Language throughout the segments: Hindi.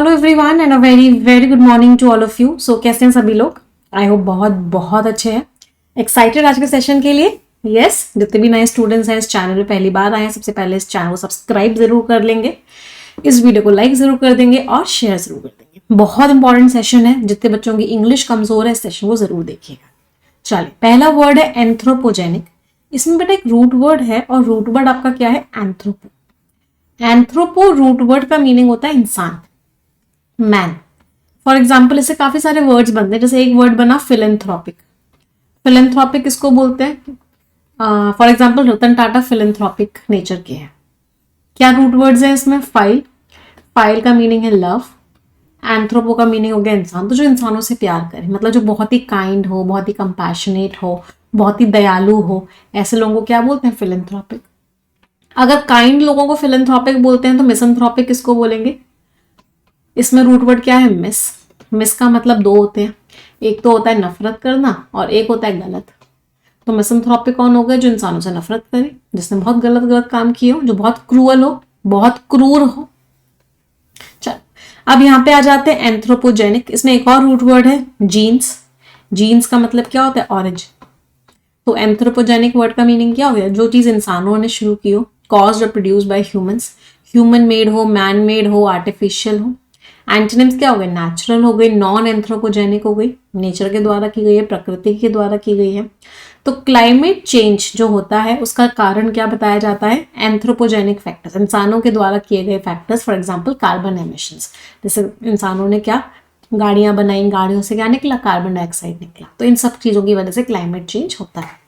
Hello everyone and a very very good morning to all of you. So कैसे हैं सभी लोग? आई होप बहुत बहुत अच्छे हैं। एक्साइटेड आज के सेशन के लिए? यस जितने भी नए स्टूडेंट्स हैं इस चैनल पे पहली बार आए हैं, सबसे पहले इस चैनल को सब्सक्राइब जरूर कर लेंगे, इस वीडियो को लाइक जरूर कर देंगे और शेयर जरूर कर देंगे। बहुत इंपॉर्टेंट सेशन है, जितने बच्चों की इंग्लिश कमजोर है इस सेशन को जरूर देखिएगा। चलिए, पहला वर्ड है एंथ्रोपोजेनिक। इसमें बेटा एक रूट वर्ड है और रूट वर्ड आपका क्या है? एंथ्रोपो। एंथ्रोपो रूट वर्ड का मीनिंग होता है इंसान, मैन। फॉर एग्जाम्पल इससे काफी सारे वर्ड्स बनते हैं, जैसे एक वर्ड बना फिलेंथ्रोपिक। फिलेंथ्रोपिक किसको बोलते हैं? For example Ratan Tata philanthropic nature के हैं। क्या रूट वर्ड्स हैं इसमें? फाइल। फाइल का मीनिंग है लव। एंथ्रोपो का मीनिंग हो गया इंसान, तो जो इंसानों से प्यार करे, मतलब जो बहुत ही काइंड हो, बहुत ही कंपैशनेट हो, बहुत ही दयालु हो, ऐसे लोगों को क्या बोलते हैं? फिलेंथ्रोपिक। अगर काइंड लोगों को फिलेंथ्रोपिक बोलते हैं तो मिसंथ्रोपिक किसको बोलेंगे? इसमें रूट वर्ड क्या है? मिस। मिस का मतलब दो होते हैं, एक तो होता है नफरत करना और एक होता है गलत। तो मिसंथ्रोपिक कौन हो गया? जो इंसानों से नफरत करे, जिसने बहुत गलत गलत काम किए हो, जो बहुत क्रूअल हो, बहुत क्रूर हो। चल, अब यहाँ पे आ जाते हैं एंथ्रोपोजेनिक। इसमें एक और रूट वर्ड है जीन्स। जीन्स का मतलब क्या होता है? ऑरेंज। तो एंथ्रोपोजेनिक वर्ड का मीनिंग क्या हो गया? जो चीज इंसानों ने शुरू की हो, कॉज्ड और produce by humans, human made हो, मैन मेड हो, आर्टिफिशियल हो। एंटोनिम्स क्या हो गए? नेचुरल हो गई, नॉन एंथ्रोपोजेनिक हो गई, नेचर के द्वारा की गई है, प्रकृति के द्वारा की गई है। तो क्लाइमेट चेंज जो होता है उसका कारण क्या बताया जाता है? एंथ्रोपोजेनिक फैक्टर्स, इंसानों के द्वारा किए गए factors. For example carbon emissions, जैसे इंसानों ने क्या गाड़ियां बनाई, गाड़ियों से क्या निकला? कार्बन डाइऑक्साइड निकला। तो इन सब चीजों की वजह से क्लाइमेट चेंज होता है।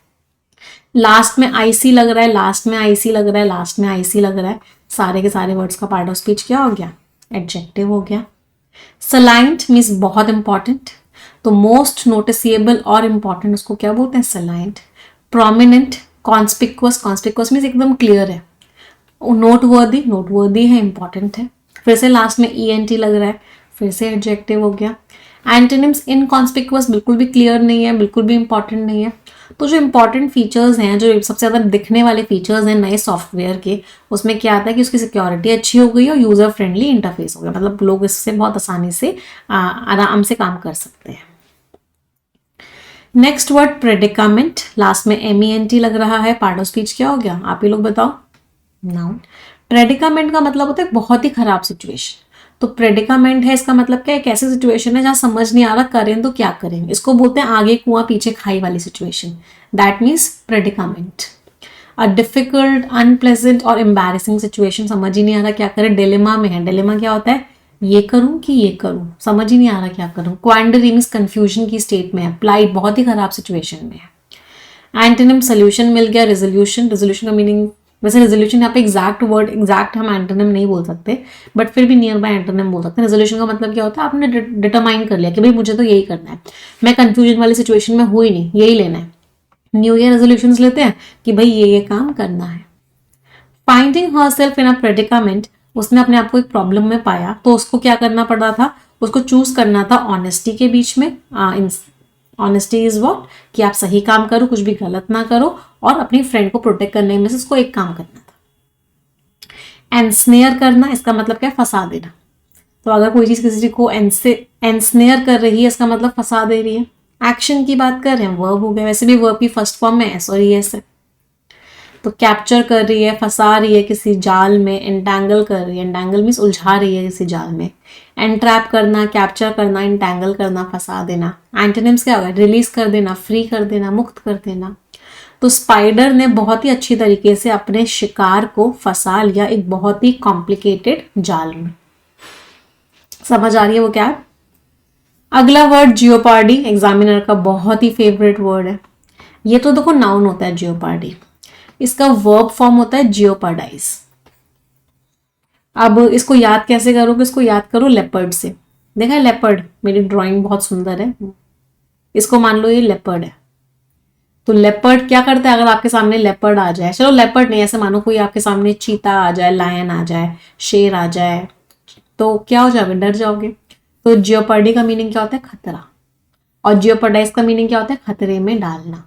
लास्ट में आईसी लग रहा है, लास्ट में आईसी लग रहा है, लास्ट में आईसी लग रहा है, सारे के सारे वर्ड्स का पार्ट ऑफ स्पीच क्या हो गया? एडजेक्टिव हो गया। सलाइंट मीन्स बहुत इंपॉर्टेंट, तो मोस्ट नोटिसेबल और इंपॉर्टेंट उसको क्या बोलते हैं? Salient. Prominent, conspicuous. Conspicuous means एकदम क्लियर है। नोटवर्दी, नोटवर्दी है, इंपॉर्टेंट है। फिर से लास्ट में ईएनटी लग रहा है, फिर से एडजेक्टिव हो गया। एंटोनिम्स इनकॉन्स्पिक्वस, बिल्कुल भी क्लियर नहीं है, बिल्कुल भी इंपॉर्टेंट नहीं है। तो जो इंपॉर्टेंट फीचर्स हैं, जो सबसे ज़्यादा दिखने वाले फीचर्स हैं नए सॉफ्टवेयर के, उसमें क्या आता है कि उसकी सिक्योरिटी अच्छी हो गई और यूज़र फ्रेंडली इंटरफेस हो गया, मतलब लोग इससे बहुत आसानी से आराम से काम कर सकते हैं। नेक्स्ट वर्ड प्रेडिकामेंट, लास्ट में MENT लग रहा है, पार्ट ऑफ स्पीच क्या हो गया? आप ही लोग बताओ। नाउन। प्रेडिकामेंट का मतलब होता है बहुत ही खराब सिचुएशन। तो प्रेडिकामेंट है, इसका मतलब क्या है? एक ऐसी सिचुएशन है जहां समझ नहीं आ रहा करें तो क्या करें। इसको बोलते हैं आगे कुआं पीछे खाई वाली situation. That means predicament. A difficult, unpleasant और एम्बैरेसिंग सिचुएशन, समझ ही नहीं आ रहा क्या करें, डिलेमा में है। डिलेमा क्या होता है? ये करूं कि ये करूं, समझ ही नहीं आ रहा क्या करूं। क्वांडरी मीन्स कंफ्यूजन की स्टेट में है, प्लाइट बहुत ही खराब सिचुएशन में है। एंटोनिम सोल्यूशन मिल गया, रेजोल्यूशन। रेजोल्यूशन का मीनिंग, वैसे रेजोल्यूशन यहाँ पे एग्जैक्ट वर्ड, एग्जैक्ट हम एंटोनिम नहीं बोल सकते, बट फिर भी नियर बाय एंटोनिम बोल सकते हैं। रेजोल्यूशन का मतलब क्या होता है? आपने डिटरमाइन कर लिया कि भाई मुझे तो यही करना है, मैं कंफ्यूजन वाली सिचुएशन में हुई नहीं, यही लेना है। न्यू ईयर रेजोल्यूशंस लेते हैं कि भाई ये काम करना है। फाइंडिंग हरसेल्फ इन अ प्रेडिकामेंट, उसने अपने आप को एक प्रॉब्लम में पाया, तो उसको क्या करना पड़ रहा था? उसको चूज करना था ऑनेस्टी के बीच में। Honesty is what? कि आप सही काम करो, कुछ भी गलत ना करो, और अपनी फ्रेंड को प्रोटेक्ट करने में से उसको एक काम करना था। एनस्नेयर करना, इसका मतलब क्या है? फंसा देना। तो अगर कोई चीज किसी को एनस्नेयर कर रही है, इसका मतलब फंसा दे रही है। एक्शन की बात कर रहे हैं, वर्ब हो गया। वैसे भी वर्ब की फर्स्ट फॉर्म में एस और ईएस है। तो कैप्चर कर रही है, फंसा रही है किसी जाल में, एंटैंगल कर रही है। एंटैंगल मीन्स उलझा रही है किसी जाल में। एंट्रैप करना, कैप्चर करना, एंटैंगल करना, फंसा देना। एंटोनिम्स क्या होगा? रिलीज कर देना, फ्री कर देना, मुक्त कर देना। तो स्पाइडर ने बहुत ही अच्छी तरीके से अपने शिकार को फंसा लिया एक बहुत ही कॉम्प्लिकेटेड जाल में। समझ आ रही है वो क्या है? अगला वर्ड जियोपार्डी, एग्जामिनर का बहुत ही फेवरेट वर्ड है। ये तो देखो नाउन होता है जियोपार्डी, इसका वर्ब फॉर्म होता है जियोपार्डाइज। अब इसको याद कैसे करोगे? इसको याद करो लेपर्ड से। देखा है लेपर्ड? मेरी ड्राइंग बहुत सुंदर है। इसको मान लो ये लेपर्ड है, तो लेपर्ड क्या करता है? अगर आपके सामने लेपर्ड आ जाए, चलो लेपर्ड नहीं, ऐसे मानो कोई आपके सामने चीता आ जाए, लायन आ जाए, शेर आ जाए, तो क्या हो जाओगे? डर जाओगे। तो जियोपार्डी का मीनिंग क्या होता है? खतरा। और जियोपार्डाइज का मीनिंग क्या होता है? खतरे में डालना।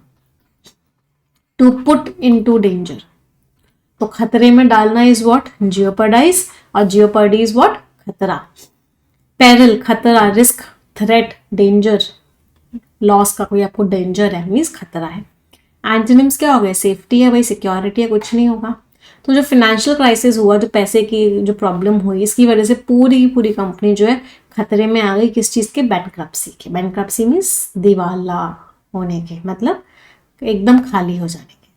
To put into danger. तो खतरे में डालना इज व्हाट? जियोपार्डाइज। और जियोपार्डी इज व्हाट? खतरा। पेरिल खतरा, रिस्क, थ्रेट, डेंजर, लॉस का कोई आपको डेंजर है मीन्स खतरा है। एंटोनिम्स क्या हो गए, सेफ्टी है भाई, सिक्योरिटी है, कुछ नहीं होगा। तो जो फाइनेंशियल क्राइसिस हुआ, जो पैसे की जो प्रॉब्लम हुई, इसकी वजह से पूरी की पूरी कंपनी जो है खतरे में आ गई। किस चीज़ के, बैंकरप्सी के। बैंकरप्सी मीन्स दिवाला होने के, मतलब एकदम खाली हो जाने के।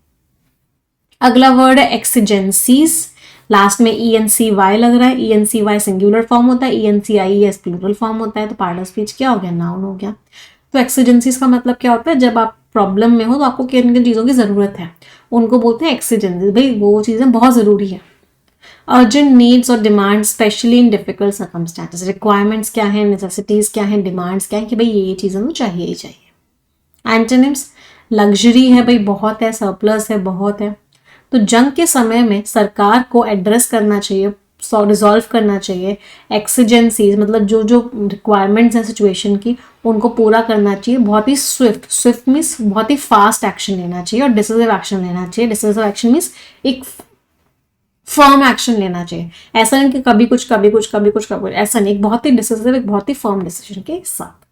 अगला वर्ड है एक्सीजेंसीज, लास्ट में ई एन सी वाई लग रहा है। E N C Y singular form होता है, E N C I S plural form होता है। तो पार्ट ऑफ स्पीच क्या हो गया, नाउन हो गया। तो एक्सीजेंसीज का मतलब क्या होता है, जब आप प्रॉब्लम में हो तो आपको किन किन चीज़ों की ज़रूरत है, उनको बोलते हैं एक्सीजेंसीज। भाई वो चीज़ें बहुत ज़रूरी है। अर्जेंट नीड्स और demand, specially in difficult circumstances. Requirements क्या है, नेसेसिटीज़ क्या है, डिमांड्स क्या है कि भाई ये चीज़ें तो चाहिए ही चाहिए। एंटोनिम्स, लग्जरी है भाई बहुत है, सरप्लस है बहुत है। तो जंग के समय में सरकार को एड्रेस करना चाहिए, रिजॉल्व करना चाहिए एक्सीजेंसीज, मतलब जो जो रिक्वायरमेंट्स हैं सिचुएशन की, उनको पूरा करना चाहिए। बहुत ही स्विफ्ट, स्विफ्ट मीन्स बहुत ही फास्ट एक्शन लेना चाहिए, और डिसिसिव एक्शन लेना चाहिए। डिसिसिव एक्शन मीन्स एक फर्म एक्शन लेना चाहिए। ऐसा नहीं कि कभी कुछ कभी कुछ कभी कुछ कभी कुछ, ऐसा नहीं। एक बहुत ही डिसिसिव, एक बहुत ही फर्म डिसीजन के साथ।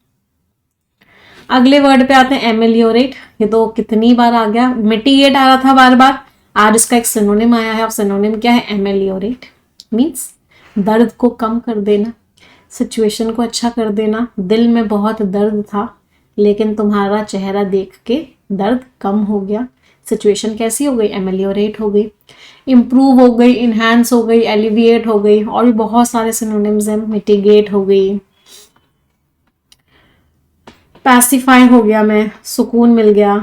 अगले वर्ड पे आते हैं एमेलियोरेट। ये तो कितनी बार आ गया, मिटिगेट आ रहा था बार बार, आज इसका एक सिनोनिम आया है। अब सिनोनिम क्या है, एमेलियोरेट मीन्स दर्द को कम कर देना, सिचुएशन को अच्छा कर देना। दिल में बहुत दर्द था लेकिन तुम्हारा चेहरा देख के दर्द कम हो गया। सिचुएशन कैसी हो गई, एमेलियोरेट हो गई, इम्प्रूव हो गई, इन्हांस हो गई, एलिविएट हो गई, और भी बहुत सारे सिनोनिम्स हैं। मिटिगेट हो गई, पैसिफाई हो गया, मैं सुकून मिल गया,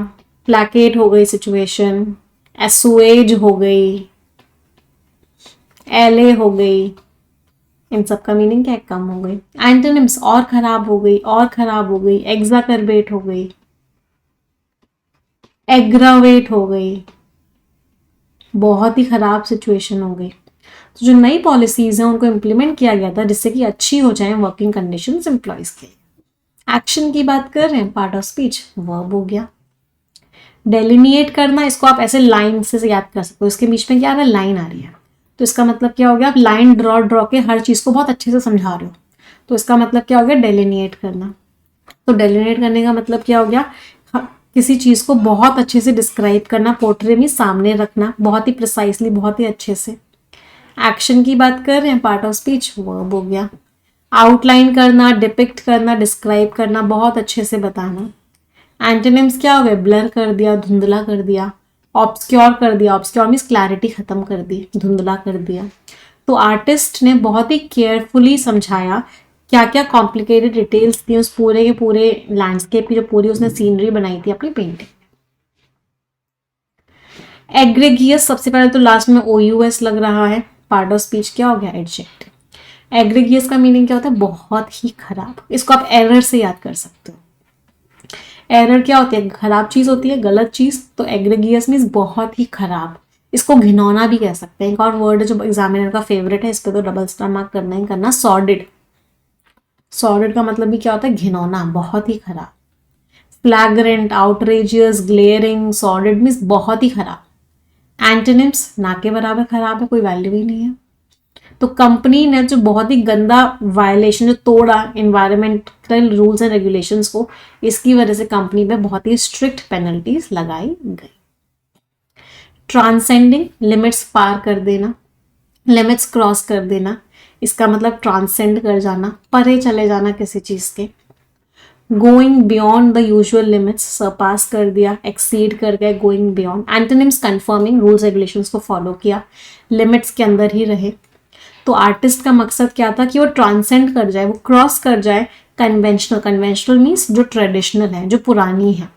प्लैकेट हो गई सिचुएशन, एसुएज हो गई, एले हो गई। इन सब का मीनिंग क्या है, कम हो गई। एंटोनिम्स, और खराब हो गई, और खराब हो गई, एग्जाकर्बेट हो गई, एग्रावेट हो गई, बहुत ही खराब सिचुएशन हो गई। तो जो नई पॉलिसीज हैं उनको इम्प्लीमेंट किया गया था जिससे कि अच्छी हो जाए वर्किंग कंडीशंस एम्प्लॉयज के लिए। एक्शन की बात कर रहे हैं, पार्ट ऑफ स्पीच वर्ब हो गया। डेलिनिएट करना, इसको आप ऐसे लाइन से याद कर सकते हो। इसके बीच में क्या आ रहा है, लाइन आ रही है, तो इसका मतलब क्या हो गया, आप लाइन ड्रॉ के हर चीज को बहुत अच्छे से समझा रहे हो, तो इसका मतलब क्या हो गया, डेलिनिएट करना। तो डेलिनेट करने का मतलब क्या हो गया, किसी चीज को बहुत अच्छे से डिस्क्राइब करना, पोर्ट्रे में सामने रखना, बहुत ही प्रिसाइसली, बहुत ही अच्छे से। एक्शन की बात कर रहे हैं, पार्ट ऑफ स्पीच वर्ब हो गया। आउटलाइन करना, डिपिक्ट करना, डिस्क्राइब करना, बहुत अच्छे से बताना। एंटोनिम्स क्या हो गए, ब्लर कर दिया, धुंधला कर दिया, ऑब्सक्योर कर दिया। ऑब्सक्योर मीन्स क्लैरिटी खत्म कर दी, धुंधला कर दिया। तो आर्टिस्ट ने बहुत ही केयरफुली समझाया क्या क्या कॉम्प्लिकेटेड डिटेल्स थी उस पूरे के पूरे लैंडस्केप की, जो पूरी उसने सीनरी बनाई थी अपनी पेंटिंग। एग्रेगियस, सबसे पहले तो लास्ट में OUS लग रहा है, पार्ट ऑफ स्पीच क्या हो गया, एडजेक्टिव। एग्रेगियस का मीनिंग क्या होता है, बहुत ही खराब। इसको आप एरर से याद कर सकते हो। एरर क्या होती है, खराब चीज होती है, गलत चीज। तो एग्रेगियस मीन्स बहुत ही खराब। इसको घिनौना भी कह सकते हैं। एक और वर्ड है जो एग्जामिनर का फेवरेट है, इस पर तो डबल स्टार मार्क करना ही करना, सॉर्डिड। सॉर्डिड का मतलब भी क्या होता है, घिनौना, बहुत ही खराब। फ्लैग्रेंट, आउटरेजियस, ग्लेयरिंग, सॉर्डिड मीन्स बहुत ही खराब। एंटोनिम्स, ना के बराबर खराब है, कोई वैल्यू ही नहीं है। तो कंपनी ने जो बहुत ही गंदा वायलेशन जो तोड़ा इन्वायरमेंटल रूल्स एंड रेगुलेशंस को, इसकी वजह से कंपनी पे बहुत ही स्ट्रिक्ट पेनल्टीज लगाई गई। ट्रांसेंडिंग, लिमिट्स पार कर देना, लिमिट्स क्रॉस कर देना, इसका मतलब ट्रांसेंड कर जाना, परे चले जाना किसी चीज के। Going beyond the usual limits, surpass कर दिया, एक्सीड कर गए, going beyond. Antonyms, conforming, rules regulations को फॉलो किया, लिमिट्स के अंदर ही रहे। तो आर्टिस्ट का मकसद क्या था कि वो ट्रांसेंड कर जाए, वो क्रॉस कर जाए कन्वेंशनल। कन्वेंशनल मीन्स जो ट्रेडिशनल है, जो पुरानी है।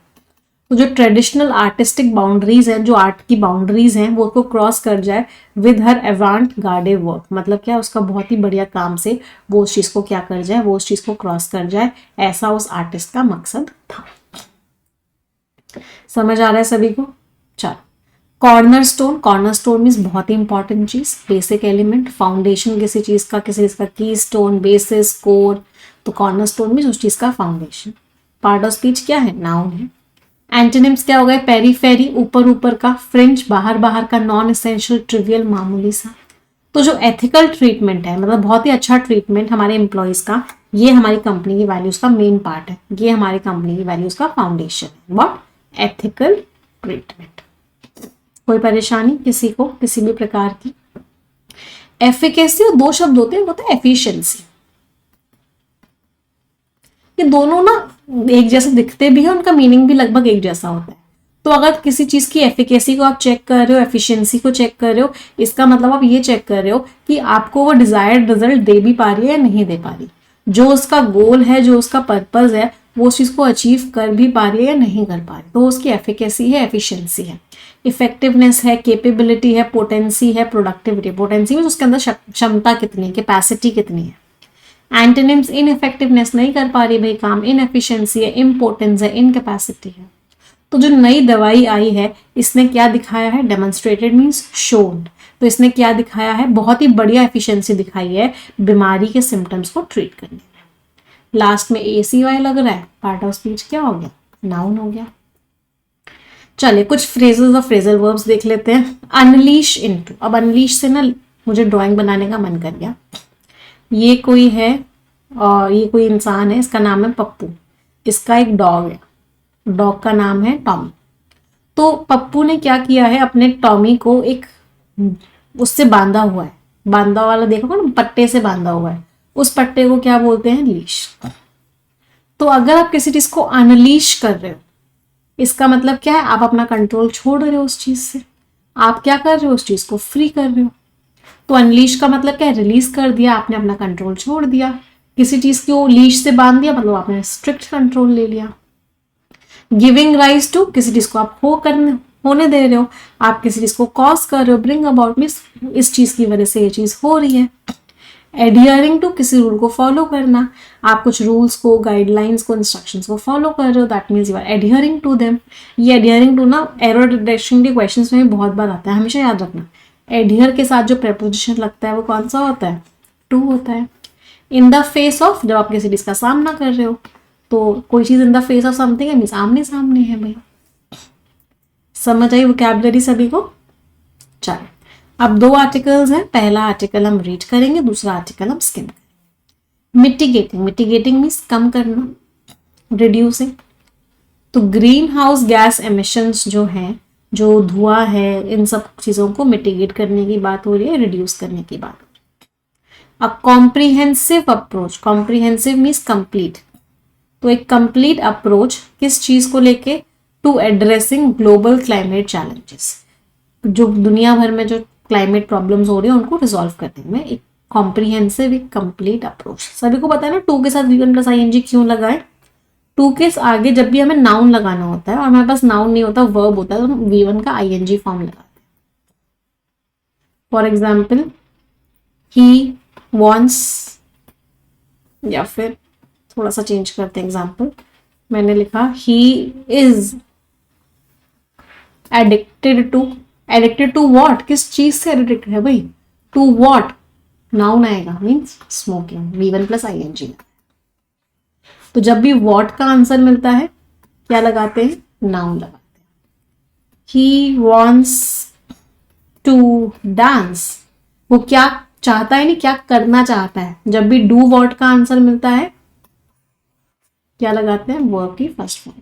तो जो ट्रेडिशनल आर्टिस्टिक बाउंड्रीज हैं, जो आर्ट की बाउंड्रीज हैं, वो को क्रॉस कर जाए विद हर एवांट गार्डे वर्क। मतलब क्या, उसका बहुत ही बढ़िया काम से वो उस चीज को क्या कर जाए, वो उस चीज को क्रॉस कर जाए, ऐसा उस आर्टिस्ट का मकसद था। समझ आ रहा है सभी को? चलो, कॉर्नर स्टोन मीन्स बहुत ही इंपॉर्टेंट चीज, बेसिक एलिमेंट, फाउंडेशन किसी चीज का, किसी चीज का की स्टोन, बेसिस, कोर। तो कॉर्नर स्टोन मीन्स उस चीज का फाउंडेशन। पार्ट ऑफ स्पीच क्या है, नाउन है। एंटोनिम्स क्या हो गए, पेरीफेरी, ऊपर ऊपर का, फ्रिंज, बाहर बाहर का, नॉन एसेंशियल, ट्रिवियल, मामूली सा। तो जो एथिकल ट्रीटमेंट है, मतलब बहुत ही अच्छा ट्रीटमेंट हमारे एम्प्लॉयज का, ये हमारी कंपनी की वैल्यूज का मेन पार्ट है, ये हमारी कंपनी की वैल्यूज का फाउंडेशन है। व्हाट? Ethical treatment. कोई परेशानी किसी को किसी भी प्रकार की? एफिकेसी और दो शब्द होते हैं, होता है एफिशिएंसी। ये दोनों ना एक जैसे दिखते भी हैं, उनका मीनिंग भी लगभग एक जैसा होता है। तो अगर किसी चीज की एफिकेसी को आप चेक कर रहे हो, एफिशिएंसी को चेक कर रहे हो, इसका मतलब आप ये चेक कर रहे हो कि आपको वो डिजायर्ड रिजल्ट दे भी पा रही है या नहीं दे पा रही, जो उसका गोल है, जो उसका पर्पज है, वो उस चीज को अचीव कर भी पा रही है या नहीं कर पा रही, तो उसकी एफिकेसी है, एफिशिएंसी है। इफेक्टिवनेस है, कैपेबिलिटी है, पोटेंसी है, प्रोडक्टिविटी। पोटेंसी में उसके अंदर क्षमता कितनी है, कैपेसिटी कितनी है। एंटोनिम्स इनइफेक्टिवनेस, नहीं कर पा रही भाई काम, इनएफिशिएंसी है, इम्पोर्टेंस है, इनकैपेसिटी है। तो जो नई दवाई आई है इसने क्या दिखाया है? Demonstrated means shown. तो इसने क्या दिखाया है? बहुत ही बढ़िया एफिशिएंसी दिखाई है बीमारी के सिम्टम्स को ट्रीट करने में। लास्ट में ACY लग रहा है, पार्ट ऑफ स्पीच क्या हो गया? नाउन हो गया। चलिए कुछ फ्रेजेस और फ्रेजल वर्ब्स देख लेते हैं। अनलीश इनटू, अब अनलीश से ना मुझे ड्राइंग बनाने का मन कर गया। ये कोई है और ये कोई इंसान है, इसका नाम है पप्पू, इसका एक डॉग है, डॉग का नाम है टॉमी। तो पप्पू ने क्या किया है, अपने टॉमी को एक उससे बांधा हुआ है, बांधा वाला देखो ना, पट्टे से बांधा हुआ है, उस पट्टे को क्या बोलते हैं? लीश। तो अगर आप किसी चीज को अनलीश कर रहे हो, इसका मतलब क्या है? आप अपना कंट्रोल छोड़ रहे हो उस चीज से, आप क्या कर रहे हो? उस चीज को फ्री कर रहे हो। तो अनलीश का मतलब क्या है? रिलीज कर दिया, आपने अपना कंट्रोल छोड़ दिया। किसी चीज को लीश से बांध दिया मतलब आपने स्ट्रिक्ट कंट्रोल ले लिया। गिविंग राइज टू, किसी चीज को आप होने दे रहे हो, आप किसी चीज को कॉज कर रहे हो, ब्रिंग अबाउट मीन्स इस चीज की वजह से ये चीज हो रही है। एडियरिंग टू, किसी रूल को फॉलो करना, आप कुछ रूल्स को, गाइडलाइंस को, इंस्ट्रक्शंस को फॉलो कर रहे हो, that means you are adhering to them. ये एडियरिंग टू ना एरर डिटेक्शन के क्वेश्चंस में बहुत बार आता है, हमेशा याद रखना। एडियर के साथ जो प्रेपोजिशन लगता है वो कौन सा होता है? टू होता है। इन द फेस ऑफ, जब आप किसी चीज का सामना कर रहे हो, तो कोई चीज in the face of something है मीन्स आमने सामने है भैया। समझ आई वोकैबुलरी सभी को? चलो अब दो आर्टिकल्स हैं, पहला आर्टिकल हम रीड करेंगे, दूसरा आर्टिकल हम स्किम करेंगे। मिटिगेटिंग, मिटिगेटिंग मीन्स कम करना, रिड्यूसिंग। तो ग्रीन हाउस गैस एमिशंस जो हैं, जो धुआं है, इन सब चीजों को मिटिगेट करने की बात हो रही है, रिड्यूस करने की बात हो रही है। A comprehensive approach, comprehensive means complete. तो एक कंप्लीट अप्रोच किस चीज को लेके? To addressing global climate challenges, जो दुनिया भर में जो क्लाइमेट प्रॉब्लम्स हो रही है उनको रिजॉल्व करने में एक कॉम्प्रिहेंसिव, एक कंप्लीट अप्रोच। सभी को पता है ना टू के साथ V1 प्लस ING क्यों लगाए? टू के आगे जब भी हमें नाउन लगाना होता है और हमारे पास नाउन नहीं होता, वर्ब होता है, तो हम V1 का ING फॉर्म लगाते हैं। फॉर एग्जाम्पल ही वॉन्ट्स, या फिर थोड़ा सा चेंज करते हैं एग्जाम्पल, मैंने लिखा he is addicted to. Addicted to what? किस चीज से एडिक्टेड है भाई? To what? नाउन आएगा means smoking, V1 plus ING। तो जब भी वॉट का आंसर मिलता है क्या लगाते हैं? नाउन लगाते हैं। ही वॉन्ट्स टू डांस, वो क्या चाहता है, नहीं क्या करना चाहता है। जब भी डू वॉट का आंसर मिलता है क्या लगाते हैं? वर्ब की फर्स्ट फॉर्म।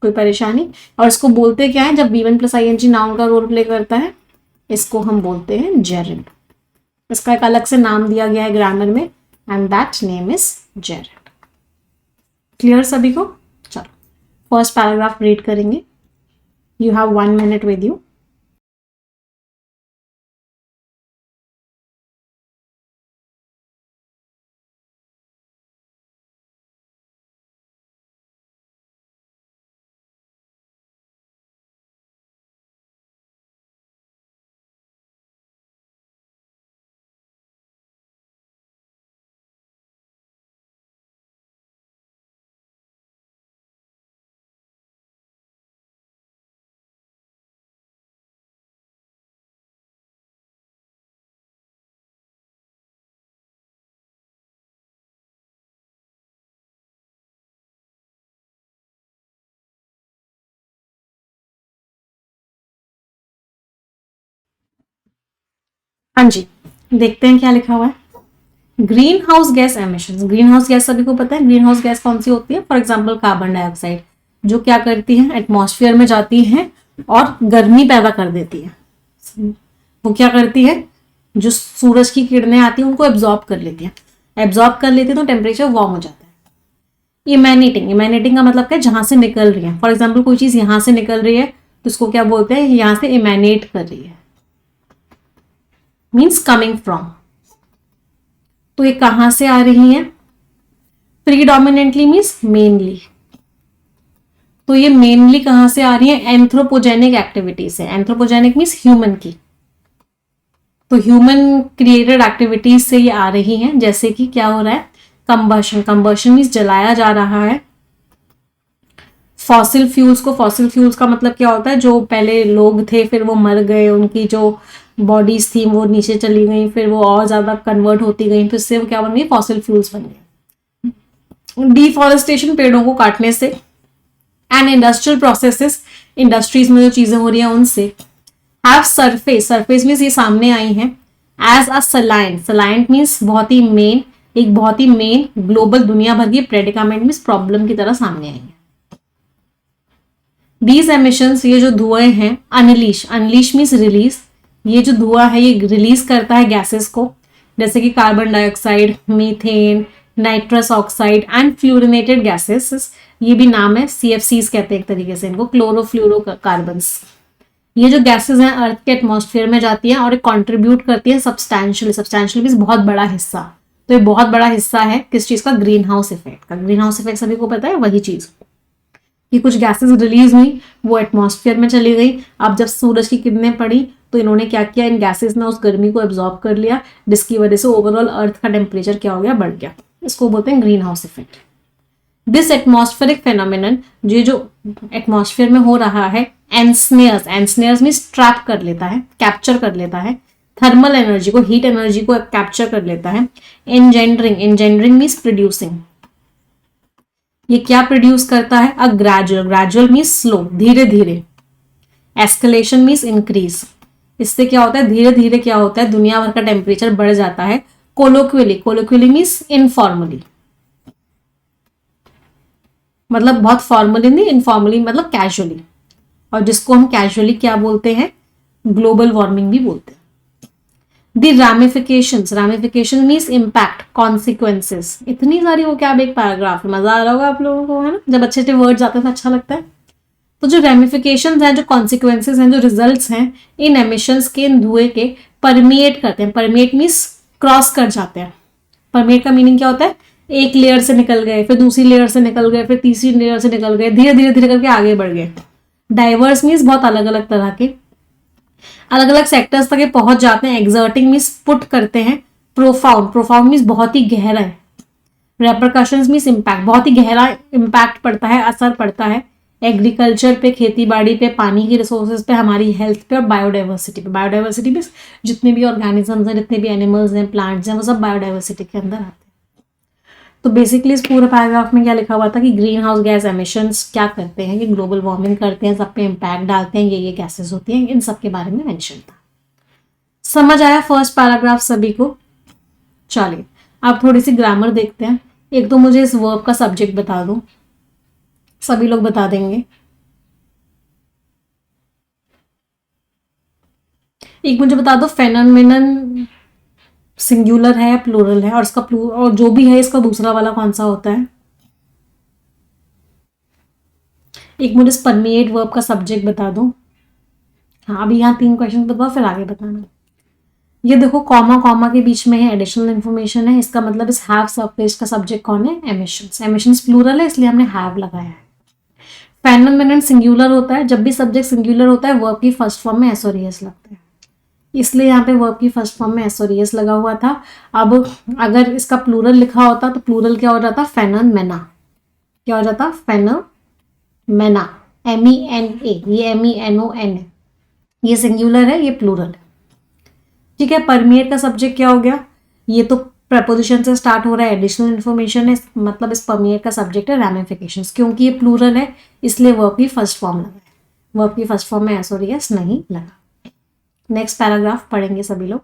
कोई परेशानी? और इसको बोलते क्या है जब V1 प्लस ING नाउन का रोल प्ले करता है? इसको हम बोलते हैं जेरेंड। इसका एक अलग से नाम दिया गया है ग्रामर में, and that name is gerund. Clear सभी को? चलो फर्स्ट पैराग्राफ रीड करेंगे। You have 1 minute with you. हाँ जी, देखते हैं क्या लिखा हुआ है। Green house gas emission, green house gas सभी को पता है ग्रीन हाउस गैस कौन सी होती है, फॉर एग्जाम्पल कार्बन डाइऑक्साइड, जो क्या करती है एटमॉस्फेयर में जाती है और गर्मी पैदा कर देती है। वो क्या करती है, जो सूरज की किरणें आती हैं उनको एब्जॉर्ब कर लेती है, एब्जॉर्ब कर लेती है तो टेम्परेचर वार्म हो जाता है। इमैनेटिंग, इमैनेटिंग का मतलब क्या है, जहां से निकल रही है, फॉर एग्जाम्पल कोई चीज यहां से निकल रही है तो उसको क्या बोलते हैं, यहां से इमैनेट कर रही है, मीन्स कमिंग फ्रॉम। तो ये कहां से आ रही है, प्रीडोमिनेंटली मीन्स मेनली, तो ये मेनली कहां से आ रही है, एंथ्रोपोजेनिक एक्टिविटी से। एंथ्रोपोजेनिक मीन्स ह्यूमन की, तो ह्यूमन क्रिएटेड एक्टिविटीज से ये आ रही हैं, जैसे कि क्या हो रहा है, कंबशन, कंबशन मीन्स जलाया जा रहा है फॉसिल फ्यूल्स को। फॉसिल फ्यूल्स का मतलब क्या होता है, जो पहले लोग थे फिर वो मर गए, उनकी जो बॉडीज थी वो नीचे चली गई, फिर वो और ज्यादा कन्वर्ट होती गई, तो इससे वो क्या बन गई, फॉसिल फ्यूल्स बन गए। डिफॉरेस्टेशन, पेड़ों को काटने से, एंड इंडस्ट्रियल प्रोसेसेस, इंडस्ट्रीज में जो चीजें हो रही हैं उनसे। हैव सरफेस, सरफेस मीन्स ये सामने आई हैं, as a salient, salient means बहुत ही मेन, एक बहुत ही मेन ग्लोबल दुनिया भर की प्रेडिकामेंट मीन्स प्रॉब्लम की तरह सामने आई है। दीज एमिशंस, ये जो धुएं हैं, अनलीश, अनलीश मीन्स रिलीज, ये जो धुआं है ये रिलीज करता है गैसेस को, जैसे कि carbon dioxide, methane, nitrous oxide and fluorinated gases, ये भी नाम है, CFCs कहते हैं एक तरीके से इनको, क्लोरोफ्लोरोकार्बन्स। ये जो गैसेस हैं अर्थ के एटमॉस्फेयर में जाती हैं और कंट्रीब्यूट करती है सब्सटैंशियली, सब्सटैंशियली मीन्स बहुत बड़ा हिस्सा, तो ये बहुत बड़ा हिस्सा है किस चीज का, ग्रीन हाउस इफेक्ट का। ग्रीन हाउस इफेक्ट सभी को पता है, वही चीज कि कुछ गैसेस रिलीज हुई, वो एटमॉस्फेयर में चली गई, अब जब सूरज की किरणें पड़ी तो इन्होंने क्या किया, इन गैसेस ने उस गर्मी को एब्जॉर्ब कर लिया, जिसकी वजह से ओवरऑल अर्थ का टेम्परेचर क्या हो गया, बढ़ गया। इसको बोलते हैं green house effect. This atmospheric phenomenon, ये जो एटमॉस्फेयर में हो रहा है, एनस्नेयर्स, एनस्नेयर्स मीन्स ट्रैप कर लेता है, कैप्चर कर लेता है थर्मल एनर्जी को, हीट एनर्जी को कैप्चर कर लेता है। एनजेंडरिंग, एनजेंडरिंग मीन्स प्रोड्यूसिंग, ये क्या प्रोड्यूस करता है, a gradual, gradual means slow, धीरे धीरे। एस्केलेशन मीन्स इंक्रीज, इससे क्या होता है, धीरे धीरे क्या होता है, दुनिया भर का टेम्परेचर बढ़ जाता है। कोलोक्वियली, कोलोक्वियली मीन्स इनफॉर्मली, मतलब बहुत फॉर्मली नहीं, इनफॉर्मली मतलब कैजुअली, और जिसको हम कैजुअली क्या बोलते हैं, ग्लोबल वार्मिंग भी बोलते हैं। दी रामिफिकेशंस, रामिफिकेशन मीन्स इम्पैक्ट, कॉन्सिक्वेंसेस, इतनी सारी वो क्या, एक पैराग्राफ है, मजा आ रहा होगा आप लोगों को, है ना, जब अच्छे अच्छे वर्ड्स आते हैं तो अच्छा लगता है। तो जो रेमिफिकेशंस हैं, जो कॉन्सिक्वेंसेस हैं, जो रिजल्ट्स हैं इन एमिशंस के, इन धुएं के, परमिएट करते हैं। परमिएट मीन्स क्रॉस कर जाते हैं। परमिएट का मीनिंग क्या होता है, एक लेयर से निकल गए, फिर दूसरी लेयर से निकल गए, फिर तीसरी लेयर से निकल गए, धीरे धीरे धीरे करके आगे बढ़ गए। डाइवर्स मीन्स बहुत अलग अलग तरह के, अलग अलग सेक्टर्स तक ये पहुंच जाते हैं। एक्सर्टिंग मीन्स पुट करते हैं। प्रोफाउंड, प्रोफाउंड मीन्स बहुत ही गहरा है। रेपरकशंस मीन्स इम्पैक्ट, बहुत ही गहरा इम्पैक्ट पड़ता है, असर पड़ता है एग्रीकल्चर पे, खेती बाड़ी पे, पानी की रिसोर्सेज पे, हमारी हेल्थ पे और बायोडाइवर्सिटी पे। बायोडाइवर्सिटी मीन्स जितने भी ऑर्गेनिजम्स हैं, जितने भी एनिमल्स हैं, प्लांट्स हैं, वो सब बायोडाइवर्सिटी के अंदर आते हैं। तो बेसिकली इस पूरे पैराग्राफ में क्या लिखा हुआ था कि ग्रीन हाउस गैस एमिशंस क्या करते हैं, कि ग्लोबल वार्मिंग करते हैं, सब पे इम्पैक्ट डालते हैं, ये गैसेस होती हैं, इन सब के बारे में मेंशन था। समझ आया फर्स्ट पैराग्राफ सभी को? चलिए अब थोड़ी सी ग्रामर देखते हैं। एक तो मुझे इस वर्ब का सब्जेक्ट बता दो, सभी लोग बता देंगे। एक मुझे बता दो फेनोमेनन सिंगुलर है या प्लूरल है, और इसका और जो भी है इसका दूसरा वाला कौन सा होता है। एक मुझे परमिएट वर्ब का सब्जेक्ट बता दो। हाँ अभी यहाँ 3 क्वेश्चन बताओ, फिर आगे बताना। ये देखो कॉमा कॉमा के बीच में है, एडिशनल इन्फॉर्मेशन है, इसका मतलब इस हैव सरफेस का सब्जेक्ट कौन है, एमिशंस। एमिशंस प्लूरल है इसलिए हमने हैव लगाया है। फेनोमेनन सिंगुलर होता है, जब भी सब्जेक्ट सिंगुलर होता है वर्ब की फर्स्ट फॉर्म में एस और एस लगता है, इसलिए यहाँ पे वर्ब की फर्स्ट फॉर्म में एस और एस लगा हुआ था। अब अगर इसका प्लूरल लिखा होता तो प्लूरल क्या हो जाता, फेनोमेना। क्या हो जाता, फेनोमेना, MENA, ये MENON है, ये सिंगुलर है, ये प्लूरल है। ठीक है, परमिएट का सब्जेक्ट क्या हो गया, ये तो प्रपोजिशन से स्टार्ट हो रहा है, एडिशनल इन्फॉर्मेशन है, मतलब इस परमिएट का सब्जेक्ट है रैमिफिकेशंस। क्योंकि ये प्लूरल है इसलिए वर्ब की फर्स्ट फॉर्म लगा है, वर्ब की फर्स्ट फॉर्म में एस और एस नहीं लगा। नेक्स्ट पैराग्राफ पढ़ेंगे सभी लोग।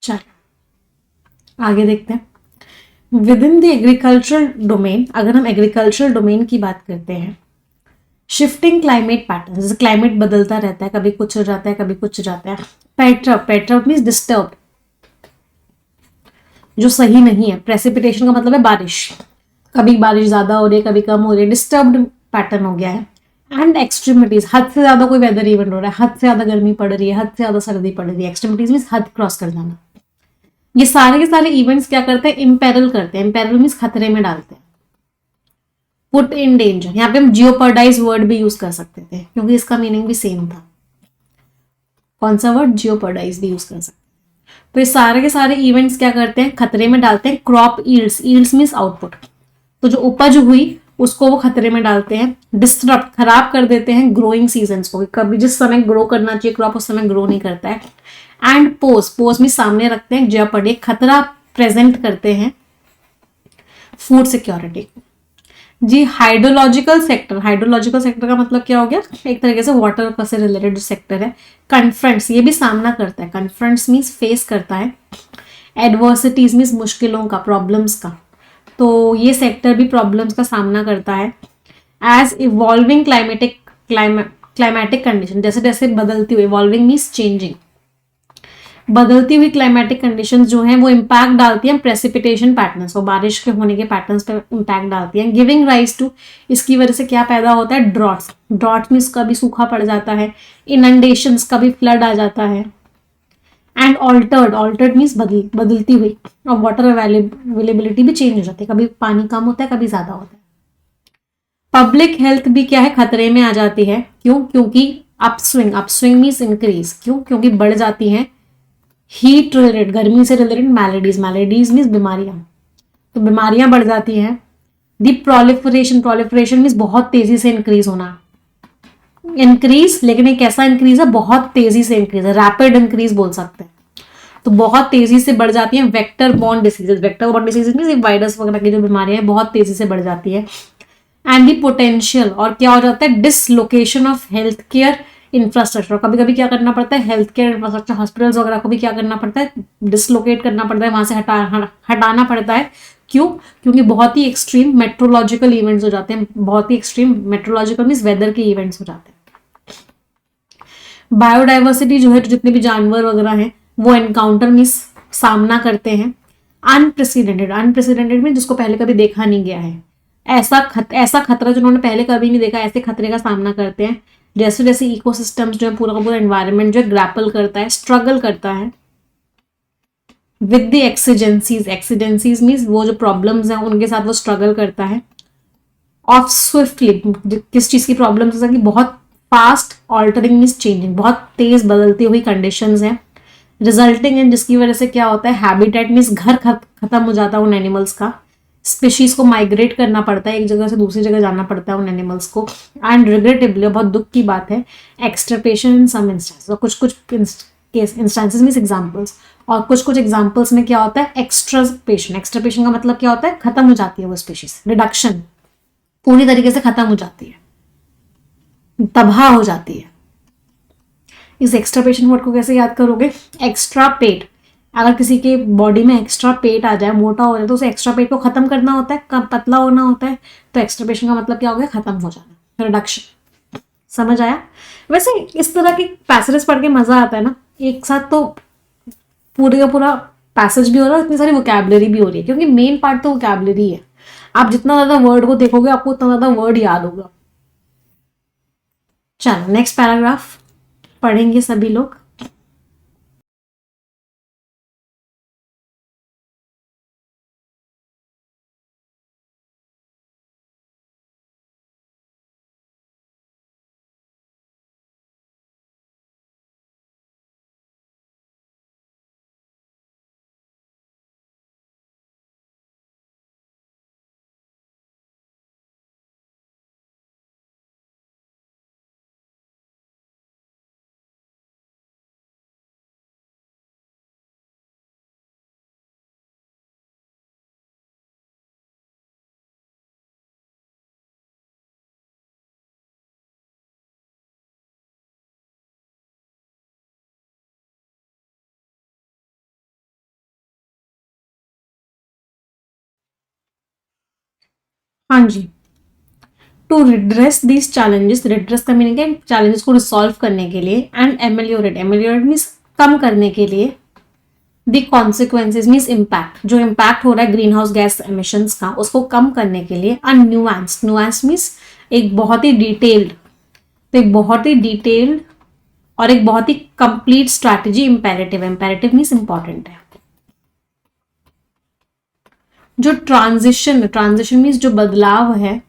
चलो आगे देखते हैं। With in the agricultural domain, अगर हम एग्रीकल्चरल डोमेन की बात करते हैं, शिफ्टिंग क्लाइमेट पैटर्न, जैसे क्लाइमेट बदलता रहता है, कभी कुछ हो जाता है कभी कुछ हो जाता है। पेट्रप, पेट्रप मीन्स डिस्टर्ब, जो सही नहीं है। प्रेसिपिटेशन का मतलब है बारिश, कभी बारिश ज्यादा हो रही है कभी कम हो रही है, डिस्टर्ब्ड पैटर्न हो गया है। एंड एक्सट्रीमिटीज, हद से ज्यादा कोई वेदर इवेंट हो रहा है, हद से ज्यादा गर्मी पड़ रही है, हद से ज्यादा सर्दी पड़ रही है। एक्सट्रीमिटीज मीन्स हद क्रॉस कर जाना। ये सारे के सारे इवेंट्स क्या करते हैं, इम्पेरल करते हैं। इम्पेरल मीन्स खतरे में डालते हैं। पुट इन डेंजर, यहाँ पे हम जियोपर्डाइज वर्ड भी यूज कर सकते थे क्योंकि इसका मीनिंग भी सेम था। कौन सा वर्ड, जियोपर्डाइज भी यूज कर सकते हैं। तो ये सारे के सारे इवेंट्स क्या करते हैं, खतरे में डालते हैं crop yields. Yields means output, तो जो उपज हुई उसको वो खतरे में डालते हैं। डिस्टरप्ट, खराब कर देते हैं ग्रोइंग सीजन्स को, कभी जिस समय ग्रो करना चाहिए क्रॉप उस समय ग्रो नहीं करता है। एंड पोज, पोज में सामने रखते हैं जेपर्डी, खतरा प्रेजेंट करते हैं फूड सिक्योरिटी। जी हाइड्रोलॉजिकल सेक्टर, हाइड्रोलॉजिकल सेक्टर का मतलब क्या हो गया, एक तरीके से वाटर से रिलेटेड जो सेक्टर है। कन्फ्रंट्स, ये भी सामना करता है। कन्फ्रंट्स मीन्स फेस करता है। एडवर्सिटीज मीन्स मुश्किलों का, प्रॉब्लम्स का, तो ये सेक्टर भी प्रॉब्लम्स का सामना करता है। एज इवॉल्विंग क्लाइमेटिक कंडीशन, जैसे जैसे बदलती हुई, इवॉल्विंग मीन्स चेंजिंग, बदलती हुई क्लाइमेटिक कंडीशंस जो हैं वो इम्पैक्ट डालती हैं प्रेसिपिटेशन पैटर्न्स, वो बारिश के होने के पैटर्न्स पे इम्पैक्ट डालती हैं। गिविंग राइज टू, इसकी वजह से क्या पैदा होता है, ड्रॉट्स। ड्रॉट मीन्स कभी सूखा पड़ जाता है। इनंडेशंस, कभी फ्लड आ जाता है। एंड ऑल्टर्ड, ऑल्टर्ड मीन्स बदलती हुई, और वाटर अवेलेबिलिटी भी चेंज हो जाती है, कभी पानी कम होता है कभी ज्यादा होता है। पब्लिक हेल्थ भी क्या है, खतरे में आ जाती है। क्यों, क्योंकि अपस्विंग, अपस्विंग मीन्स इंक्रीज, क्यों, क्योंकि बढ़ जाती हैं हीट रिलेटेड, गर्मी से रिलेटेड मैलेडीज, मैलेडीज मीन्स बीमारियां, तो बीमारियां बढ़ जाती हैं। दी प्रोलिफरेशन, प्रोलिफरेशन मीन्स बहुत तेजी से इंक्रीज होना। इंक्रीज, लेकिन एक ऐसा इंक्रीज है बहुत तेजी से इंक्रीज है, रैपिड इंक्रीज बोल सकते हैं, तो बहुत तेजी से बढ़ जाती है। Vector borne diseases, vector borne diseases means virus वगैरह की जो बीमारियां हैं बहुत तेजी से बढ़ जाती है। एंड दी पोटेंशियल, और क्या हो जाता है, dislocation of health care infrastructure. कभी कभी क्या करना पड़ता है, हेल्थ केयर इंफ्रास्ट्रक्चर, हॉस्पिटल्स वगैरह को भी क्या करना पड़ता है, डिसलोकेट करना पड़ता है, वहां से हटाना पड़ता है। क्यों, क्योंकि बहुत ही एक्सट्रीम मेट्रोलॉजिकल इवेंट्स हो जाते हैं, बहुत ही एक्सट्रीम, मेट्रोलॉजिकल मीन्स वेदर के इवेंट्स हो जाते हैं। बायोडाइवर्सिटी जो है, तो जितने भी जानवर वगैरह हैं वो एनकाउंटर मीन्स सामना करते हैं। अनप्रेसिडेंटेड, अनप्रेसिडेंटेड में जिसको पहले कभी देखा नहीं गया है, ऐसा खतरा जिन्होंने पहले कभी नहीं देखा, ऐसे खतरे का सामना करते हैं। जैसे जैसे इकोसिस्टम्स जो है, पूरा का पूरा एनवायरनमेंट जो है ग्रैपल करता है, स्ट्रगल करता है with the exigencies. Exigencies means वो जो प्रॉब्लम्स हैं उनके साथ वो स्ट्रगल करता है। ऑफ स्विफ्टली, किस चीज की प्रॉब्लम, जैसा कि बहुत फास्ट ऑल्टरिंग मीन्स चेंजिंग, बहुत तेज बदलती हुई कंडीशंस हैं। रिजल्टिंग इन, जिसकी वजह से क्या होता है, हैबिटेट मीन्स घर खत्म हो जाता है उन एनिमल्स का। स्पीशीज को माइग्रेट करना पड़ता है, एक जगह से दूसरी जगह जाना पड़ता है उन एनिमल्स को। एंड रिग्रेटेबली, बहुत दुख की बात है, एक्सटरपेशन इन सम इंस्टेंसेस, और कुछ कुछ केस इंस्टेंसेस मीन्स एग्जाम्पल्स, और कुछ कुछ एग्जाम्पल्स में क्या होता है, एक्सट्रपेशन। एक्सट्रपेशन का मतलब क्या होता है, खत्म हो जाती है वो स्पीशीज, रिडक्शन, पूरी तरीके से खत्म हो जाती है, तबाह हो जाती है। इस एक्स्ट्रा पेशेंट वर्ड को कैसे याद करोगे, एक्स्ट्रा पेट, अगर किसी के बॉडी में एक्स्ट्रा पेट आ जाए, मोटा हो जाए, तो उसे एक्स्ट्रा पेट को खत्म करना होता है, कम पतला होना होता है। तो एक्स्ट्रा पेशेंट का मतलब क्या हो गया, खत्म हो जाना, रिडक्शन। समझ आया। वैसे इस तरह के पैसेज पढ़ के मजा आता है ना, एक साथ तो पूरे का पूरा पैसेज भी हो रहा है, इतनी सारी वोकैबुलरी भी हो रही है, क्योंकि मेन पार्ट तो वोकैबुलरी है। आप जितना ज्यादा वर्ड को देखोगे आपको उतना ज्यादा वर्ड याद होगा। चलो नेक्स्ट पैराग्राफ पढ़ेंगे सभी लोग। हाँ जी, to redress these challenges, redress का मीनिंग है चैलेंजेस को रिसॉल्व करने के लिए, एंड एमेलियोरेट, एमेलियोरेट मीन्स कम करने के लिए, द कॉन्सिक्वेंसेज मीन्स इम्पैक्ट, जो इम्पैक्ट हो रहा है ग्रीन हाउस गैस एमिशंस का उसको कम करने के लिए, अ न्यूआंस, न्यूआंस मीन्स एक बहुत ही डिटेल्ड, तो एक बहुत ही डिटेल्ड और एक बहुत ही complete strategy imperative, imperative means important है। जो ट्रांजिशन, ट्रांजिशन मीन्स जो बदलाव है,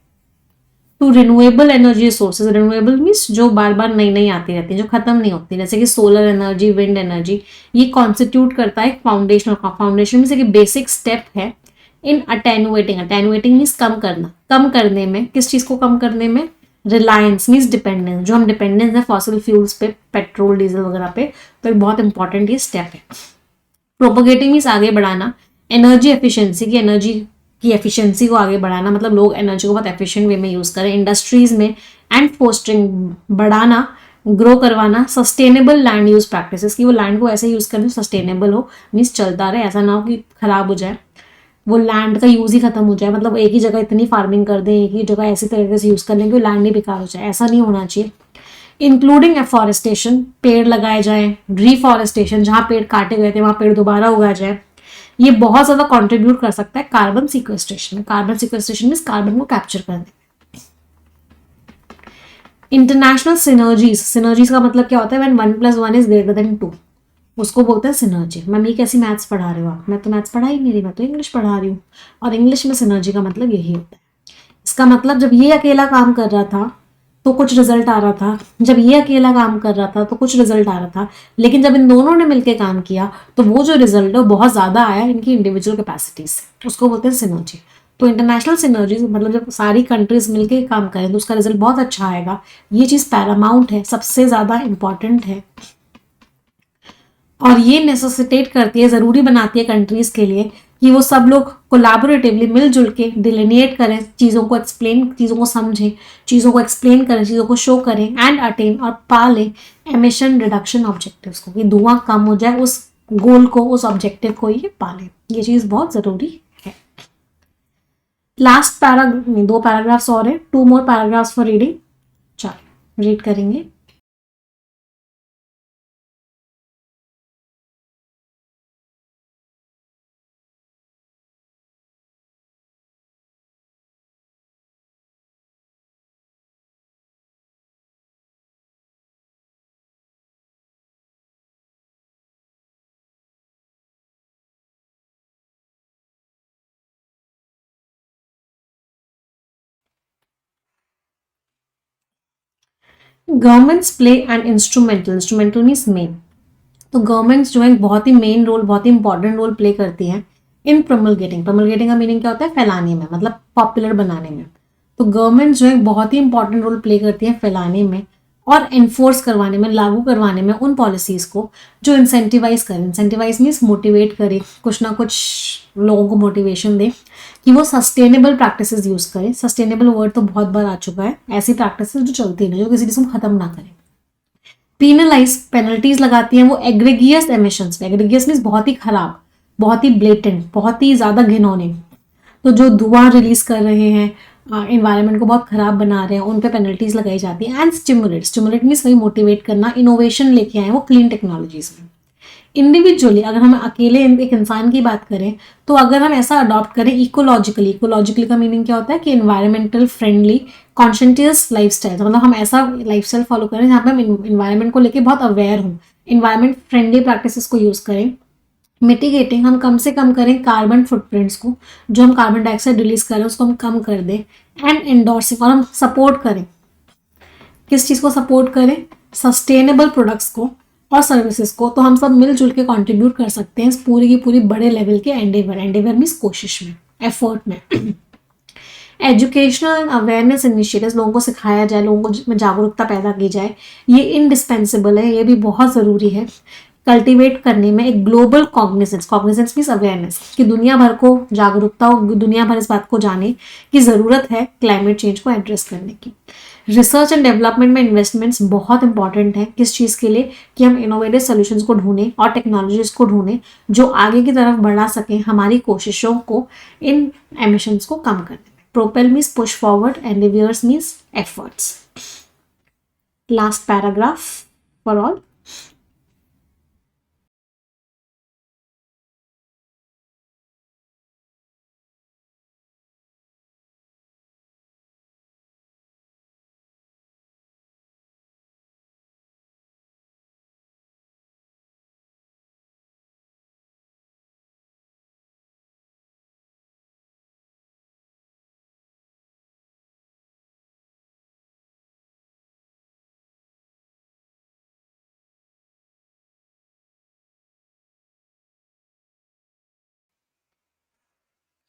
to renewable energy sources, renewable means जो बार बार नई नई आती रहती है, जो खत्म नहीं होती, जैसे कि सोलर एनर्जी, विंड एनर्जी, ये कॉन्स्टिट्यूट करता है फाउंडेशन का, फाउंडेशन मीन्स एक बेसिक स्टेप है इन अटेनुएटिंग, अटेनुएटिंग मीन्स कम करना, कम करने में, किस चीज को कम करने में, रिलायंस मीन्स डिपेंडेंस, जो हम डिपेंडेंस है फॉसिल फ्यूल्स पे, पेट्रोल डीजल वगैरह पे, तो एक बहुत इंपॉर्टेंट ये स्टेप है। प्रोपोगेटिंग मीन्स आगे बढ़ाना, एनर्जी एफिशिएंसी की, एनर्जी की एफिशिएंसी को आगे बढ़ाना, मतलब लोग एनर्जी को बहुत एफिशिएंट वे में यूज करें, इंडस्ट्रीज में, एंड फोस्टरिंग बढ़ाना, ग्रो करवाना, सस्टेनेबल लैंड यूज प्रैक्टिसेस की वो लैंड को ऐसे यूज करें सस्टेनेबल हो, मीन्स चलता रहे, ऐसा ना हो कि खराब हो जाए, वो लैंड का यूज ही खत्म हो जाए, मतलब एक ही जगह इतनी फार्मिंग कर दें, एक ही जगह ऐसी तरीके से यूज कर लें कि लैंड ही बेकार हो जाए, ऐसा नहीं होना चाहिए। इंक्लूडिंग एफॉरेस्टेशन, पेड़ लगाए जाए, रीफॉरेस्टेशन, जहां पेड़ काटे गए थे वहां पेड़ दोबारा उगाया जाए, ये बहुत ज्यादा कंट्रीब्यूट कर सकता है कार्बन सिक्वेस्ट्रेशन में। कार्बन सिक्वेस्ट्रेशन मीन्स कार्बन को कैप्चर करने। इंटरनेशनल सिनर्जीज, सिनर्जीज का मतलब क्या होता है, व्हेन 1 + 1 > 2, उसको बोलते हैं सिनर्जी। मैम ये कैसी मैथ्स पढ़ा रहे हो आप, मैं तो मैथ्स पढ़ा ही नहीं रही, मैं तो इंग्लिश पढ़ा रही हूँ, और इंग्लिश में सिनर्जी का मतलब यही होता है। इसका मतलब जब ये अकेला काम कर रहा था तो कुछ रिजल्ट आ रहा था, जब ये अकेला काम कर रहा था तो कुछ रिजल्ट आ रहा था, लेकिन जब इन दोनों ने मिलकर काम किया तो वो जो रिजल्ट है वो बहुत ज्यादा आया इनकी इंडिविजुअल कैपेसिटीज से, उसको बोलते हैं सिनर्जी। तो इंटरनेशनल सिनर्जीज मतलब जब सारी कंट्रीज मिलकर काम करें तो उसका रिजल्ट बहुत अच्छा आएगा, ये चीज पैरामाउंट है, सबसे ज्यादा इंपॉर्टेंट है, और ये नेसेसिटेट करती है, जरूरी बनाती है कंट्रीज के लिए कि वो सब लोग कोलैबोरेटिवली मिलजुल के डिलिनिएट करें, चीज़ों को एक्सप्लेन, चीज़ों को समझें, चीज़ों को एक्सप्लेन करें, चीज़ों को शो करें, एंड अटेन और पा लें एमिशन रिडक्शन ऑब्जेक्टिव्स को, कि धुआं कम हो जाए, उस गोल को, उस ऑब्जेक्टिव को ये पा लें, ये चीज़ बहुत ज़रूरी है। लास्ट पैरा, 2 पैराग्राफ्स और है, 2 more पैराग्राफ्स फॉर रीडिंग, चलो रीड करेंगे। Governments play an instrumental, instrumental means main, तो गवर्नमेंट्स जो है बहुत ही मेन रोल, बहुत ही इंपॉर्टेंट रोल प्ले करती हैं इन प्रोमलगेटिंग, प्रोमलगेटिंग का मीनिंग क्या होता है, फैलाने में, मतलब पॉपुलर बनाने में। तो गवर्नमेंट जो है बहुत ही इंपॉर्टेंट रोल प्ले करती है फैलाने में और इन्फोर्स करवाने में, लागू करवाने में उन पॉलिसीज को जो इंसेंटिवाइज करें, इंसेंटिवाइज मीन्स मोटिवेट करे, कुछ ना कुछ लोगों को मोटिवेशन दे कि वो सस्टेनेबल प्रैक्टिसेस यूज करें। सस्टेनेबल वर्ड तो बहुत बार आ चुका है, ऐसी प्रैक्टिसेस जो चलती नहीं, जो किसी चीज को खत्म ना करें। पीनलाइज, पेनल्टीज लगाती हैं वो एग्रेगियस एमिशंस पे, एग्रेगियस मीन्स बहुत ही खराब, बहुत ही ब्लेटेंट, बहुत ही ज्यादा घिनौने, तो जो धुआं रिलीज कर रहे हैं, इन्वायरमेंट को बहुत खराब बना रहे हैं, उन पे पेनल्टीज लगाई जाती है। एंड स्टिमुलेट, स्टिमुलेट मीन्स वही मोटिवेट करना, इनोवेशन लेके आए वो क्लीन टेक्नोलॉजीज में। इंडिविजुअली अगर हम अकेले एक इंसान की बात करें तो अगर हम ऐसा अडॉप्ट करें इकोलॉजिकली, इकोलॉजिकली का मीनिंग क्या होता है कि इन्वायरमेंटल फ्रेंडली कॉन्शियस लाइफस्टाइल, मतलब हम ऐसा लाइफस्टाइल फॉलो करें जहाँ पे हम इन्वायरमेंट को लेके बहुत अवेयर हों, इन्वायरमेंट फ्रेंडली प्रैक्टिसेस को यूज करें। मिटिगेटिंग, हम कम से कम करें कार्बन फुटप्रिंट्स को, जो हम कार्बन डाइऑक्साइड रिलीज कर रहे हैं उसको हम कम कर दें। एंड एंडोर्सिंग, और हम सपोर्ट करें, किस चीज़ को सपोर्ट करें, सस्टेनेबल प्रोडक्ट्स को और सर्विसेज को, तो हम सब मिलजुल के कंट्रीब्यूट कर सकते हैं इस पूरी की पूरी बड़े लेवल के एंडेवर, एंडेवर मीन्स कोशिश में, एफर्ट में। एजुकेशनल अवेयरनेस इनिशिएटिव्स, लोगों को सिखाया जाए, लोगों में जागरूकता पैदा की जाए, ये इनडिस्पेंसिबल है, ये भी बहुत ज़रूरी है कल्टीवेट करने में एक global cognizance, cognizance means awareness, कि दुनिया भर को जागरूकता हो, दुनिया भर इस बात को जाने कि ज़रूरत है क्लाइमेट चेंज को एड्रेस करने की। रिसर्च एंड डेवलपमेंट में इन्वेस्टमेंट्स बहुत इंपॉर्टेंट है, किस चीज़ के लिए, कि हम इनोवेटिव सोल्यूशंस को ढूंढें और टेक्नोलॉजीज को ढूंढें जो आगे की तरफ बढ़ा सकें हमारी कोशिशों को इन एमिशंस को कम करने में। Propel means push forward, endeavors means efforts. Last paragraph for all.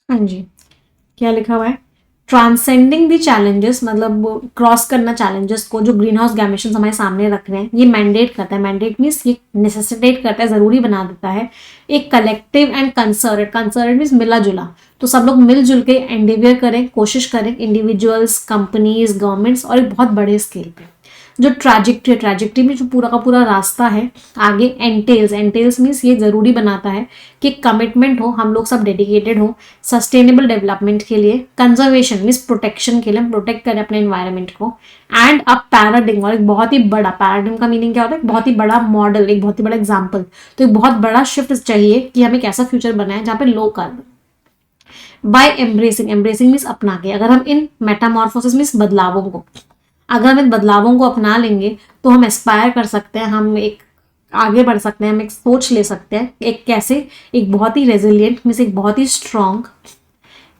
हाँ जी, क्या लिखा हुआ है? ट्रांसेंडिंग दी चैलेंजेस, मतलब क्रॉस करना चैलेंजेस को, जो ग्रीन हाउस गैस इमिशंस हमारे सामने रख रहे हैं, ये मैंडेट करता है। मैंडेट मीन्स ये नेसेसिटेट करता है, जरूरी बना देता है एक collective and concerted. Concerted means मिला जुला, तो सब लोग मिलजुल के एंडेवियर करें, कोशिश करें, इंडिविजुअल्स, कंपनीज, गवर्नमेंट्स, और एक बहुत बड़े स्केल पे। जो ट्रैजेक्टरी में जो पूरा का पूरा रास्ता है आगे, एंटेल्स मीन्स ये जरूरी बनाता है कि कमिटमेंट हो, हम लोग सब डेडिकेटेड हो सस्टेनेबल डेवलपमेंट के लिए, कंजर्वेशन मीन्स प्रोटेक्शन के लिए, हम प्रोटेक्ट करें अपने एनवायरनमेंट को, एंड अ पैराडिग्म, और एक बहुत ही बड़ा पैराडिग्म का मीनिंग क्या होता है? एक बहुत ही बड़ा मॉडल, एक बहुत ही बड़ा एग्जाम्पल। तो एक बहुत बड़ा शिफ्ट चाहिए कि हमें एक ऐसा फ्यूचर बनाए जहाँ पे low carbon. By embracing, embracing means अपना के, अगर हम इन मेटामॉर्फोसिस मीन्स बदलावों को, अगर हम इन बदलावों को अपना लेंगे तो हम एस्पायर कर सकते हैं, हम एक आगे बढ़ सकते हैं, हम एक सोच ले सकते हैं, एक कैसे, एक बहुत ही रेजिलियंट मीन्स एक बहुत ही स्ट्रॉन्ग,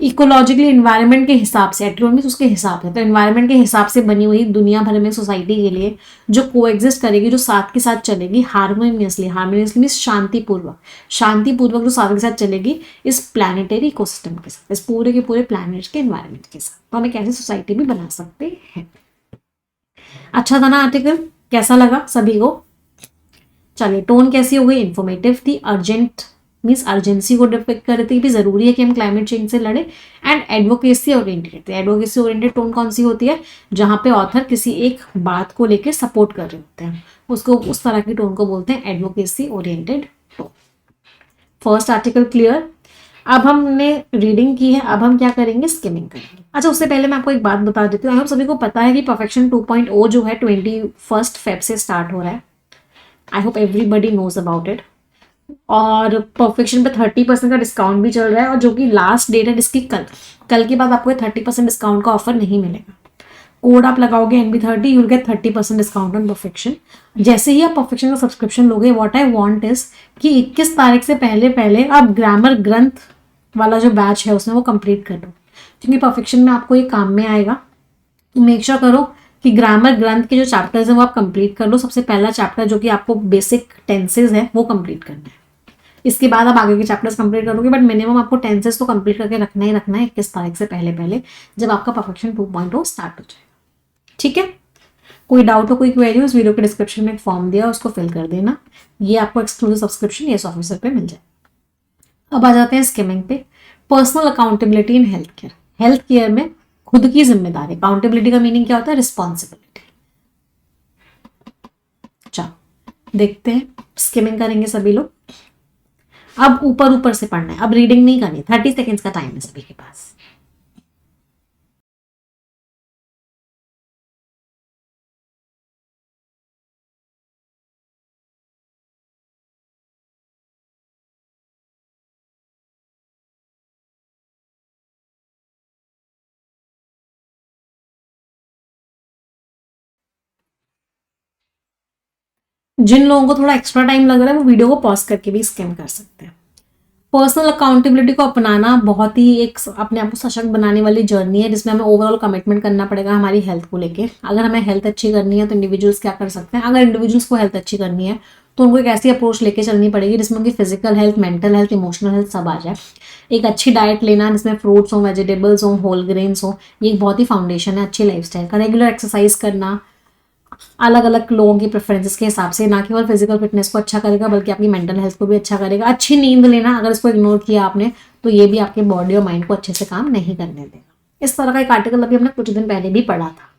इकोलॉजिकली इन्वायरमेंट के हिसाब से, एट्रिब्यूट मीन्स उसके हिसाब से, तो इन्वायरमेंट के हिसाब से बनी हुई दुनिया भर में सोसाइटी के लिए जो कोएग्जिस्ट करेगी, जो साथ के साथ चलेगी हार्मोनियसली, हार्मोनियसली मीन्स शांतिपूर्वक, शांतिपूर्वक जो साथ के साथ चलेगी इस प्लानिटरी इकोसिस्टम के साथ, इस पूरे के पूरे प्लानिट के इन्वायरमेंट के साथ, तो हम एक ऐसी सोसाइटी भी बना सकते हैं। अच्छा था ना आर्टिकल? कैसा लगा सभी को? चलिए, टोन कैसी हो गई? इंफॉर्मेटिव थी, अर्जेंट मीन्स अर्जेंसी को डिपिक्ट कर रही थी कि जरूरी है कि हम क्लाइमेट चेंज से लड़े, एंड एडवोकेसी ओरिएंटेड थी। एडवोकेसी ओरिएंटेड टोन कौन सी होती है? जहां पे ऑथर किसी एक बात को लेकर सपोर्ट कर रहे होते हैं, उसको, उस तरह की टोन को बोलते हैं advocacy oriented tone. First article clear? अब हमने रीडिंग की है, अब हम क्या करेंगे? स्किमिंग करेंगे। अच्छा, उससे पहले मैं आपको एक बात बता देती हूँ। हम सभी को पता है कि परफेक्शन 2.0 जो है 21 फेब से स्टार्ट हो रहा है। I hope everybody knows about it. और परफेक्शन पे 30% का डिस्काउंट भी चल रहा है, और जो कि लास्ट डेट है जिसकी कल के बाद आपको 30% डिस्काउंट का ऑफर नहीं मिलेगा। कोड आप लगाओगे NB30, you will get 30% discount on perfection. जैसे ही आप परफेक्शन का सब्सक्रिप्शन लोगे, व्हाट आई वांट इज कि 21 तारीख से पहले पहले आप ग्रामर ग्रंथ वाला जो बैच है उसमें वो कंप्लीट कर लो, क्योंकि परफेक्शन में आपको ये काम में आएगा। मेक श्योर करो कि ग्रामर ग्रंथ के जो चैप्टर्स हैं वो आप कंप्लीट कर लो। सबसे पहला चैप्टर जो कि आपको बेसिक टेंसेज है वो कंप्लीट करना है, इसके बाद आप आगे के चैप्टर्स कंप्लीट करोगे, बट मिनिमम आपको टेंसेज तो कंप्लीट करके रखना ही रखना है 21 तारीख से पहले पहले, जब आपका परफेक्शन 2.0 स्टार्ट हो जाए। ठीक है? कोई डाउट हो, कोई क्वेरी हो, उस वीडियो के डिस्क्रिप्शन में एक फॉर्म दिया, उसको फिल कर देना। ये आपको एक्सक्लूसिव सब्सक्रिप्शन येस ऑफिसर पे मिल जाए। अब आ जाते हैं स्किमिंग पे। Personal accountability in health care. Health care में खुद की जिम्मेदारी, अकाउंटेबिलिटी का मीनिंग क्या होता है? रिस्पॉन्सिबिलिटी। चलो देखते हैं, स्किमिंग करेंगे सभी लोग। अब ऊपर ऊपर से पढ़ना है, अब रीडिंग नहीं करनी। 30 सेकेंड्स का टाइम है सभी के पास। जिन लोगों को थोड़ा एक्स्ट्रा टाइम लग रहा है वो वीडियो को पॉज करके भी स्किम कर सकते हैं। पर्सनल अकाउंटेबिलिटी को अपनाना बहुत ही एक अपने आप को सशक्त बनाने वाली जर्नी है, जिसमें हमें ओवरऑल कमिटमेंट करना पड़ेगा हमारी हेल्थ को लेके। अगर हमें हेल्थ अच्छी करनी है तो इंडिविजुअल्स क्या कर सकते हैं? अगर इंडिविजुअल्स को हेल्थ अच्छी करनी है तो उनको एक ऐसी अप्रोच लेके चलनी पड़ेगी जिसमें उनकी physical health, mental health, emotional health सब आ जाए। एक अच्छी डाइट लेना जिसमें फ्रूट्स हो, वेजिटेबल्स हो, होल ग्रेन्स हो, ये एक बहुत ही फाउंडेशन है अच्छी लाइफस्टाइल का। रेगुलर एक्सरसाइज करना अलग अलग लोगों की प्रेफरेंसेस के हिसाब से, ना केवल फिजिकल फिटनेस को अच्छा करेगा बल्कि आपकी मेंटल हेल्थ को भी अच्छा करेगा। अच्छी नींद लेना, अगर इसको इग्नोर किया आपने तो ये भी आपके बॉडी और माइंड को अच्छे से काम नहीं करने देगा। इस तरह का एक आर्टिकल अभी हमने कुछ दिन पहले भी पढ़ा था।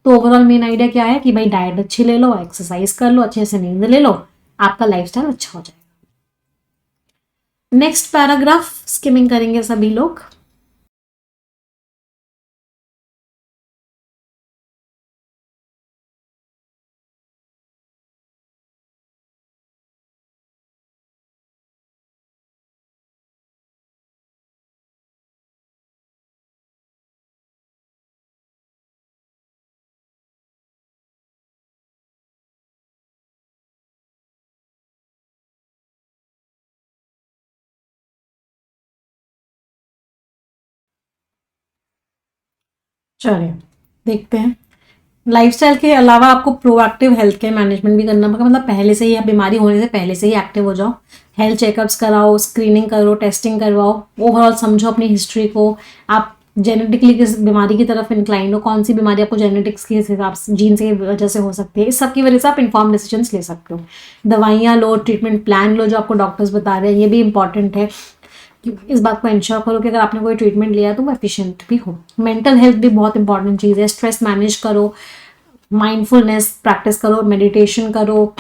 तो ओवरऑल मेन आइडिया क्या है कि भाई डाइट अच्छी ले लो, एक्सरसाइज कर लो, अच्छे से नींद ले लो, आपका लाइफस्टाइल अच्छा हो जाएगा। नेक्स्ट पैराग्राफ स्किमिंग करेंगे सभी लोग। चलिए देखते हैं। लाइफस्टाइल के अलावा आपको प्रोएक्टिव हेल्थ केयर मैनेजमेंट भी करना पड़ेगा, मतलब पहले से ही, आप बीमारी होने से पहले से ही एक्टिव हो जाओ। हेल्थ चेकअप्स कराओ, स्क्रीनिंग करो, टेस्टिंग करवाओ, ओवरऑल समझो अपनी हिस्ट्री को। आप जेनेटिकली किस बीमारी की तरफ इंक्लाइंड हो, कौन सी बीमारी आपको जेनेटिक्स के हिसाब से, जीन की वजह से हो सकती है, इस सब की वजह से आप इन्फॉर्म डिसीजन ले सकते हो। दवाइयाँ लो, ट्रीटमेंट प्लान लो जो आपको डॉक्टर्स बता रहे हैं, ये भी इंपॉर्टेंट है। इस बात को इंश्योर करो कि अगर आपने कोई ट्रीटमेंट लिया तो वो एफिशिएंट भी हो। मेंटल हेल्थ भी बहुत इंपॉर्टेंट चीज़ है। स्ट्रेस मैनेज करो, माइंडफुलनेस प्रैक्टिस करो, मेडिटेशन करो,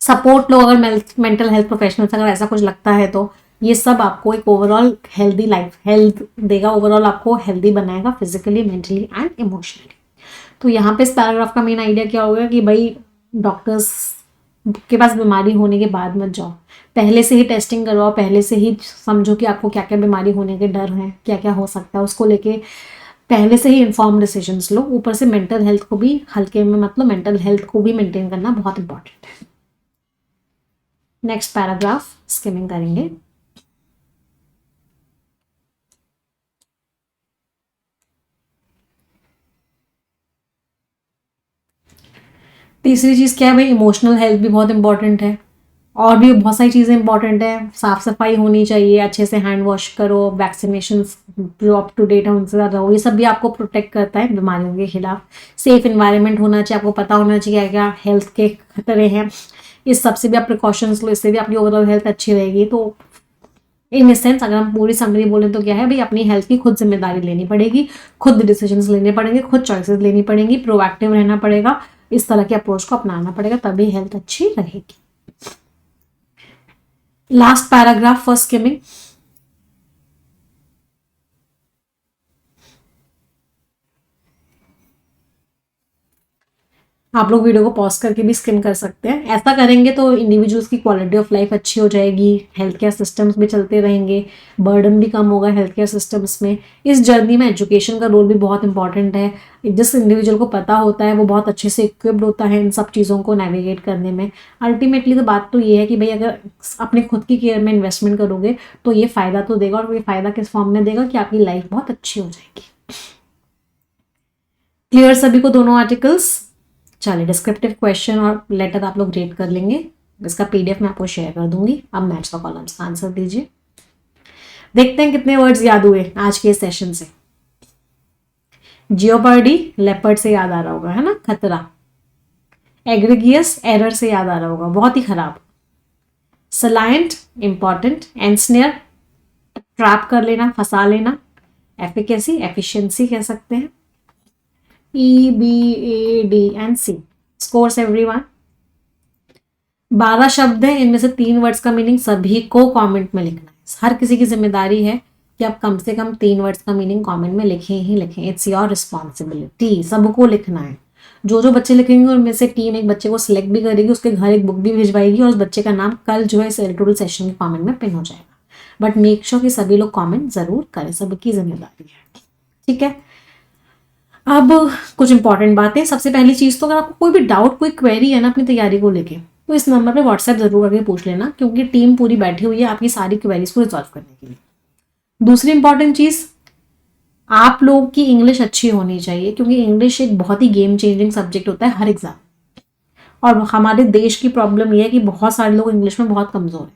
सपोर्ट लो अगर मेंटल हेल्थ प्रोफेशनल्स अगर ऐसा कुछ लगता है तो। ये सब आपको एक ओवरऑल हेल्दी लाइफ हेल्थ देगा, ओवरऑल आपको हेल्दी बनाएगा फिजिकली, मेंटली एंड इमोशनली। तो यहाँ पे इस पैराग्राफ का मेन आइडिया क्या होगा कि भाई डॉक्टर्स के पास बीमारी होने के बाद मत जाओ, पहले से ही टेस्टिंग करवाओ, पहले से ही समझो कि आपको क्या क्या बीमारी होने के डर हैं, क्या क्या हो सकता है, उसको लेके पहले से ही इन्फॉर्म डिसीजंस लो। ऊपर से मेंटल हेल्थ को भी हल्के में, मतलब मेंटल हेल्थ को भी मेंटेन करना बहुत इंपॉर्टेंट है। नेक्स्ट पैराग्राफ स्किमिंग करेंगे। तीसरी चीज़ क्या है भाई, इमोशनल हेल्थ भी बहुत इंपॉर्टेंट है। और भी बहुत सारी चीज़ें इंपॉर्टेंट है। साफ सफाई होनी चाहिए, अच्छे से हैंड वॉश करो, वैक्सीनेशन जो अप टू डेट है उनसे ज़्यादा हो, ये सब भी आपको प्रोटेक्ट करता है बीमारियों के खिलाफ। सेफ इन्वायरमेंट होना चाहिए, आपको पता होना चाहिए क्या क्या हेल्थ के खतरे हैं। इस सब से भी आप प्रिकॉशंस लो, इससे भी आपकी ओवरऑल हेल्थ अच्छी रहेगी। तो इन सेंस अगर हम पूरी समरी बोलें तो क्या है भाई, अपनी हेल्थ की खुद जिम्मेदारी लेनी पड़ेगी, खुद डिसीजंस लेने पड़ेंगे, खुद चॉइसेस लेनी पड़ेंगी, प्रोएक्टिव रहना पड़ेगा, इस तरह के अप्रोच को अपनाना पड़ेगा, तभी हेल्थ अच्छी रहेगी। Last paragraph for skimming. आप लोग वीडियो को पॉज करके भी स्किम कर सकते हैं। ऐसा करेंगे तो इंडिविजुअल्स की क्वालिटी ऑफ लाइफ अच्छी हो जाएगी, हेल्थ केयर सिस्टम्स भी चलते रहेंगे, बर्डन भी कम होगा हेल्थ केयर सिस्टम्स में। इस जर्नी में एजुकेशन का रोल भी बहुत इंपॉर्टेंट है। जिस इंडिविजुअल को पता होता है वो बहुत अच्छे से इक्विप्ड होता है इन सब चीज़ों को नेविगेट करने में। अल्टीमेटली तो बात तो ये है कि भाई अगर अपने खुद की केयर में इन्वेस्टमेंट करोगे तो ये फ़ायदा तो देगा, और ये फ़ायदा किस फॉर्म में देगा कि आपकी लाइफ बहुत अच्छी हो जाएगी। क्लियर सभी को दोनों आर्टिकल्स? चलिए डिस्क्रिप्टिव क्वेश्चन और लेटर आप लोग रेड कर लेंगे, इसका पीडीएफ मैं आपको शेयर कर दूंगी। अब मैच का कॉलम्स का आंसर दीजिए। देखते हैं कितने वर्ड्स याद हुए आज के सेशन से। जियोपर्डी लेपर्ड से याद आ रहा होगा, है ना, खतरा। एग्रीगियस एरर से याद आ रहा होगा, बहुत ही खराब। सलायंट इंपॉर्टेंट। एंसनियर ट्रैप कर लेना, फंसा लेना। एफिकेसी एफिशिएंसी कह सकते हैं। EBAD&C scores everyone. 12 शब्द हैं, इनमें से 3 वर्ड्स का मीनिंग सभी को कमेंट में लिखना है। हर किसी की जिम्मेदारी है कि आप कम से कम 3 वर्ड्स का मीनिंग कमेंट में लिखें ही लिखें। इट्स योर रिस्पॉन्सिबिलिटी, सबको लिखना है। जो बच्चे लिखेंगे उनमें से टीम एक बच्चे को सिलेक्ट भी करेगी, उसके घर एक बुक भी भिजवाएगी, और उस बच्चे का नाम कल जो है इस एडिटोरियल सेशन के कमेंट में पिन हो जाएगा। बट मेक श्योर कि सभी लोग कमेंट जरूर करें, सबकी जिम्मेदारी है, ठीक है। अब कुछ इंपॉर्टेंट बातें। सबसे पहली चीज़ तो अगर आपको कोई भी डाउट, कोई क्वेरी है ना अपनी तैयारी को लेके, तो इस नंबर पे व्हाट्सएप जरूर करके पूछ लेना, क्योंकि टीम पूरी बैठी हुई है आपकी सारी क्वेरीज को रिजॉल्व करने के लिए। दूसरी इंपॉर्टेंट चीज़, आप लोगों की इंग्लिश अच्छी होनी चाहिए, क्योंकि इंग्लिश एक बहुत ही गेम चेंजिंग सब्जेक्ट होता है हर एग्जाम। और हमारे देश की प्रॉब्लम यह है कि बहुत सारे लोग इंग्लिश में बहुत कमज़ोर हैं।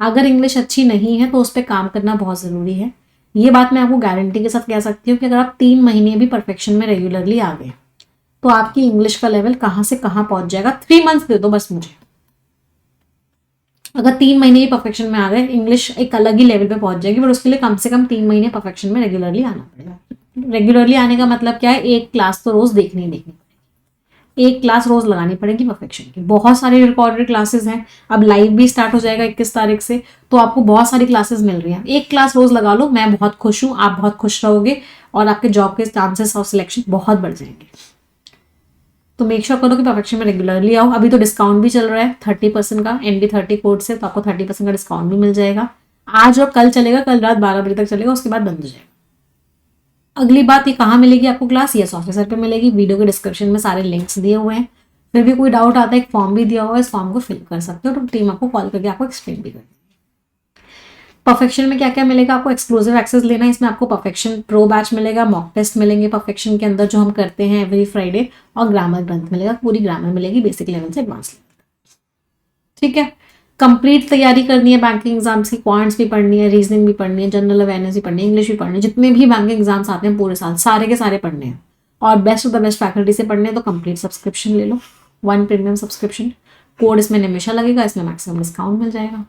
अगर इंग्लिश अच्छी नहीं है तो उस पर काम करना बहुत ज़रूरी है। ये बात मैं आपको गारंटी के साथ कह सकती हूँ कि अगर आप 3 महीने भी परफेक्शन में रेगुलरली आ गए तो आपकी इंग्लिश का लेवल कहाँ से कहाँ पहुंच जाएगा। 3 मंथ्स दे दो बस मुझे। अगर 3 महीने ही परफेक्शन में आ गए, इंग्लिश एक अलग ही लेवल पे पहुंच जाएगी, पर उसके लिए कम से कम 3 महीने परफेक्शन में रेगुलरली आना पड़ेगा। रेगुलरली आने का मतलब क्या है, एक क्लास तो रोज देखनी पड़ेगी, एक क्लास रोज लगानी पड़ेगी परफेक्शन की। बहुत सारी रिकॉर्डेड क्लासेस हैं, अब लाइव भी स्टार्ट हो जाएगा 21 तारीख से, तो आपको बहुत सारी क्लासेस मिल रही हैं। एक क्लास रोज लगा लो, मैं बहुत खुश हूँ, आप बहुत खुश रहोगे, और आपके जॉब के चांसेस ऑफ सिलेक्शन बहुत बढ़ जाएंगे। तो मेक श्योर करो कि परफेक्शन में रेगुलरली आओ। अभी तो डिस्काउंट भी चल रहा है 30% का, NB30 कोड से, तो आपको 30% का डिस्काउंट भी मिल जाएगा। आज और कल चलेगा, कल रात 12 बजे तक चलेगा, उसके बाद बंद हो जाएगा। अगली बात, ये कहाँ मिलेगी आपको क्लास? यस ऑफिसर पे मिलेगी। वीडियो के डिस्क्रिप्शन में सारे लिंक्स दिए हुए हैं। फिर भी कोई डाउट आता है, एक फॉर्म भी दिया हुआ है, इस फॉर्म को फिल कर सकते हो, तो टीम आपको कॉल करके आपको एक्सप्लेन भी कर देगी। परफेक्शन में क्या क्या मिलेगा आपको, एक्सक्लूसिव एक्सेस लेना है, इसमें आपको परफेक्शन प्रो बैच मिलेगा, मॉक टेस्ट मिलेंगे परफेक्शन के अंदर जो हम करते हैं एवरी फ्राइडे, और ग्रामर ग्रंथ मिलेगा, पूरी ग्रामर मिलेगी बेसिक लेवल से एडवांस लेवल। ठीक है, कंप्लीट तैयारी करनी है बैंकिंग एग्जाम्स की, क्वांट्स भी पढ़नी है, रीजनिंग भी पढ़नी है, जनरल अवेयरनेस भी पढ़नी है, इंग्लिश भी पढ़नी है, जितने भी बैंकिंग एग्जाम्स आते हैं पूरे साल सारे के सारे पढ़ने हैं, और best of the best faculty से पढ़ने हैं, तो कंप्लीट सब्सक्रिप्शन ले लो, 1 प्रीमियम सब्सक्रिप्शन। कोड इसमें निमिषा लगेगा, इसमें मैक्सिमम डिस्काउंट मिल जाएगा।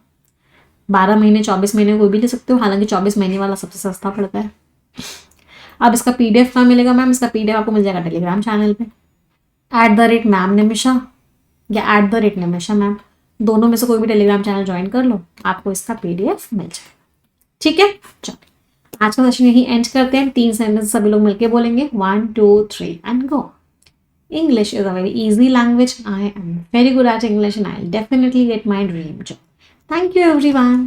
12 महीने 24 महीने कोई भी ले सकते हो, हालांकि 24 महीने वाला सबसे सस्ता पड़ता है। अब इसका पीडीएफ कहाँ मिलेगा मैम, इसका पीडीएफ आपको मिल जाएगा टेलीग्राम चैनल पे, @मैम निमिषा या @निमिषा मैम, दोनों में से कोई भी टेलीग्राम चैनल ज्वाइन कर लो, आपको इसका पीडीएफ मिल जाएगा। ठीक है, चलो आज का सेशन यही एंड करते हैं। 3 सेंटेंस सभी लोग मिलके बोलेंगे, 1 2 3 and go. English is a very easy language. I am very good at English and I'll definitely get my dream job. Thank you everyone.